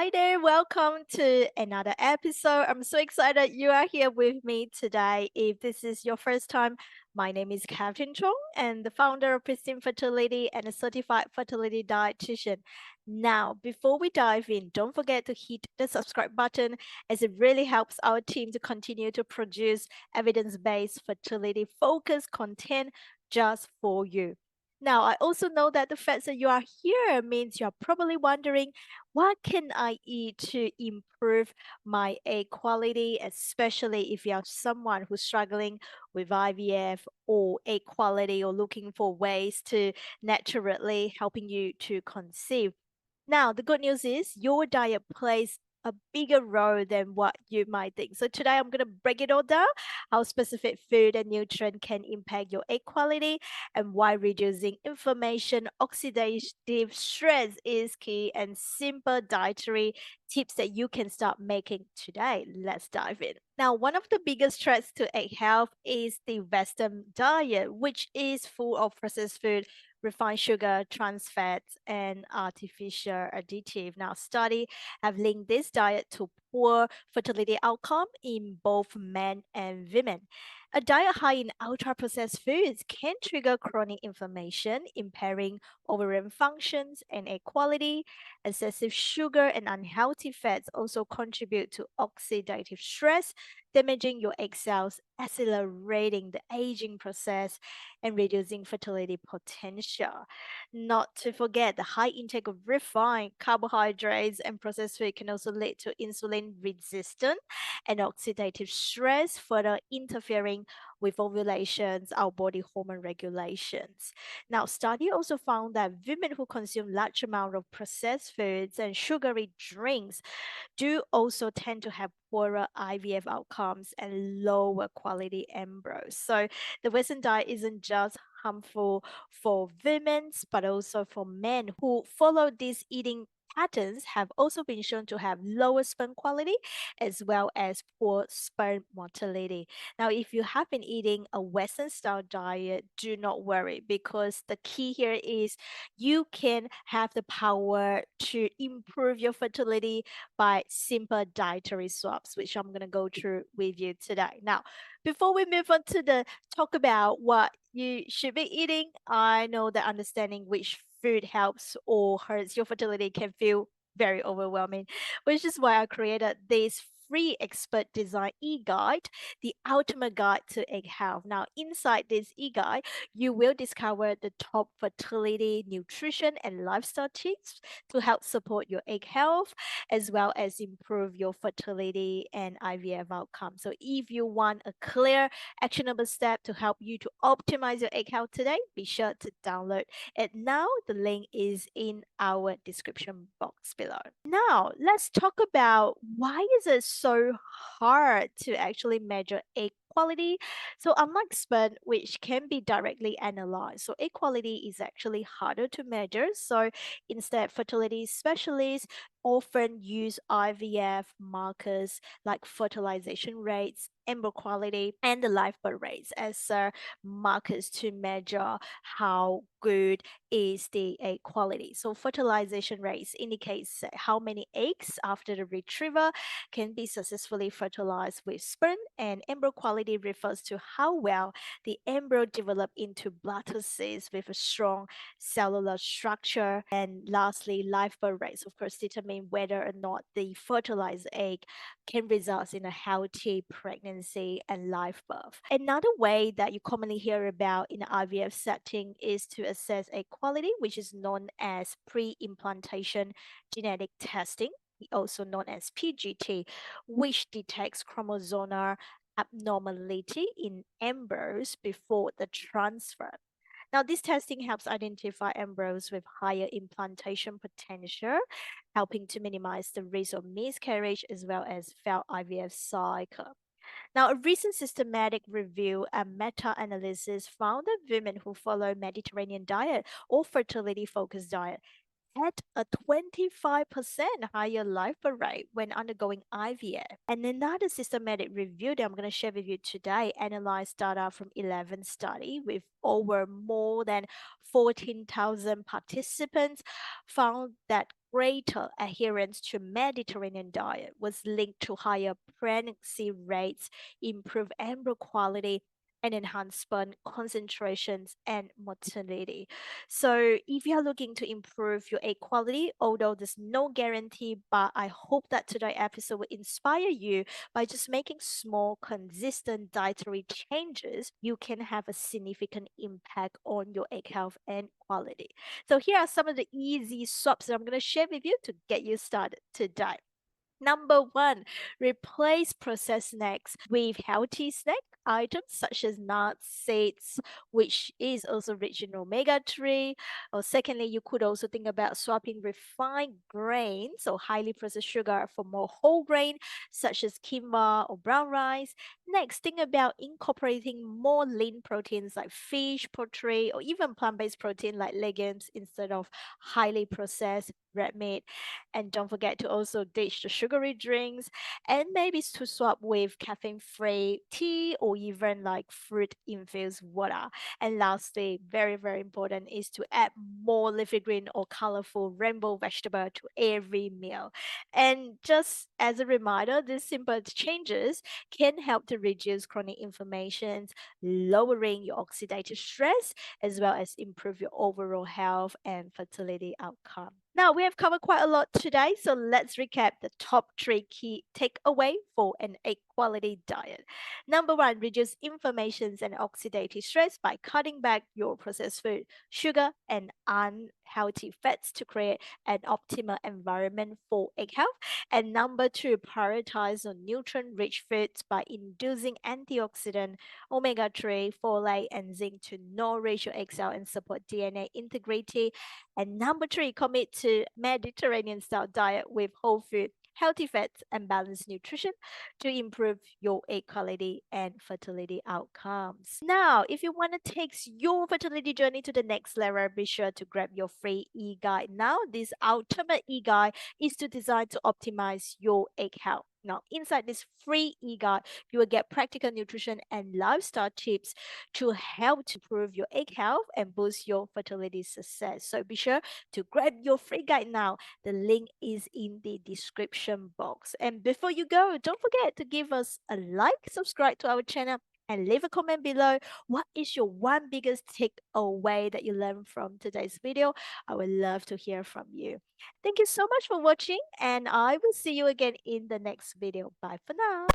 Hi there, welcome to another episode. I'm so excited you are here with me today. If this is your first time, my name is Captain Chong and the founder of Pristine Fertility and a certified fertility dietitian. Now, before we dive in, don't forget to hit the subscribe button as it really helps our team to continue to produce evidence-based fertility focused content just for you. Now, I also know that the fact that you are here means you're probably wondering what can I eat to improve my egg quality, especially if you're someone who's struggling with IVF or egg quality or looking for ways to naturally helping you to conceive. Now, the good news is your diet plays a bigger role than what you might think. So today I'm going to break it all down, how specific food and nutrient can impact your egg quality and why reducing inflammation, oxidative stress is key and simple dietary tips that you can start making today. Let's dive in. Now, one of the biggest threats to egg health is the Western diet, which is full of processed food, refined sugar, trans fats, and artificial additive. Now, study have linked this diet to poor fertility outcome in both men and women. A diet high in ultra-processed foods can trigger chronic inflammation, impairing ovarian functions and egg quality. Excessive sugar and unhealthy fats also contribute to oxidative stress, damaging your egg cells, accelerating the aging process, and reducing fertility potential. Not to forget, the high intake of refined carbohydrates and processed food can also lead to insulin resistance and oxidative stress, further interfering with ovulations, our body hormone regulations. Now, study also found that women who consume large amount of processed foods and sugary drinks do also tend to have poorer IVF outcomes and lower quality embryos. So the Western diet isn't just harmful for women, but also for men who follow these eating patterns have also been shown to have lower sperm quality as well as poor sperm motility. Now, if you have been eating a Western style diet, do not worry because the key here is you can have the power to improve your fertility by simple dietary swaps, which I'm going to go through with you today. Now, before we move on to the talk about what you should be eating, I know that understanding which food helps or hurts your fertility can feel very overwhelming, which is why I created this free expert design e-guide, the ultimate guide to egg health. Now, inside this e-guide, you will discover the top fertility, nutrition, and lifestyle tips to help support your egg health as well as improve your fertility and IVF outcome. So if you want a clear, actionable step to help you to optimize your egg health today, be sure to download it now. The link is in our description box below. Now, let's talk about why is it so hard to actually measure egg quality. So unlike sperm, which can be directly analyzed, so egg quality is actually harder to measure. So instead, fertility specialists often use IVF markers like fertilization rates, embryo quality, and the live birth rates as markers to measure how good is the egg quality. So fertilization rates indicates how many eggs after the retrieval can be successfully fertilized with sperm, and embryo quality refers to how well the embryo developed into blastocysts with a strong cellular structure. And lastly, live birth rates, of course, determine whether or not the fertilized egg can result in a healthy pregnancy and live birth. Another way that you commonly hear about in the IVF setting is to assess egg quality, which is known as pre-implantation genetic testing, also known as PGT, which detects chromosomal abnormality in embryos before the transfer. Now, this testing helps identify embryos with higher implantation potential, helping to minimize the risk of miscarriage as well as failed IVF cycle. Now, a recent systematic review and meta-analysis found that women who follow Mediterranean diet or fertility-focused diet had a 25% higher life birth rate when undergoing IVF. And another systematic review that I'm going to share with you today analyzed data from 11 study with over more than 14,000 participants, found that greater adherence to Mediterranean diet was linked to higher pregnancy rates, improved embryo quality, and enhanced sperm concentrations and motility. So if you are looking to improve your egg quality, although there's no guarantee, but I hope that today's episode will inspire you by just making small, consistent dietary changes, you can have a significant impact on your egg health and quality. So here are some of the easy swaps that I'm going to share with you to get you started today. Number one, replace processed snacks with healthy snack items such as nuts, seeds, which is also rich in omega-3. Or secondly, you could also think about swapping refined grains or highly processed sugar for more whole grain such as quinoa or brown rice. Next, think about incorporating more lean proteins like fish, poultry, or even plant-based protein like legumes instead of highly processed red meat. And don't forget to also ditch the sugary drinks and maybe to swap with caffeine free tea or even like fruit infused water. And lastly, very, very important is to add more leafy green or colorful rainbow vegetable to every meal. And just as a reminder, these simple changes can help to reduce chronic inflammations, lowering your oxidative stress, as well as improve your overall health and fertility outcome. Now, we have covered quite a lot today, so let's recap the top three key takeaway for an egg quality diet. Number one, reduce inflammations and oxidative stress by cutting back your processed food, sugar, and unhealthy fats to create an optimal environment for egg health. And number two, prioritize on nutrient-rich foods by inducing antioxidant, omega-3, folate, and zinc to nourish your egg cell and support DNA integrity. And number three, commit to Mediterranean style diet with whole food, healthy fats, and balanced nutrition to improve your egg quality and fertility outcomes. Now, if you want to take your fertility journey to the next level, be sure to grab your free e-guide. Now, this ultimate e-guide is to design to optimize your egg health. Now, inside this free e-guide, you will get practical nutrition and lifestyle tips to help to improve your egg health and boost your fertility success. So be sure to grab your free guide now. The link is in the description box. And before you go, don't forget to give us a like, subscribe to our channel, and leave a comment below. What is your one biggest takeaway that you learned from today's video? I would love to hear from you. Thank you so much for watching, and I will see you again in the next video. Bye for now.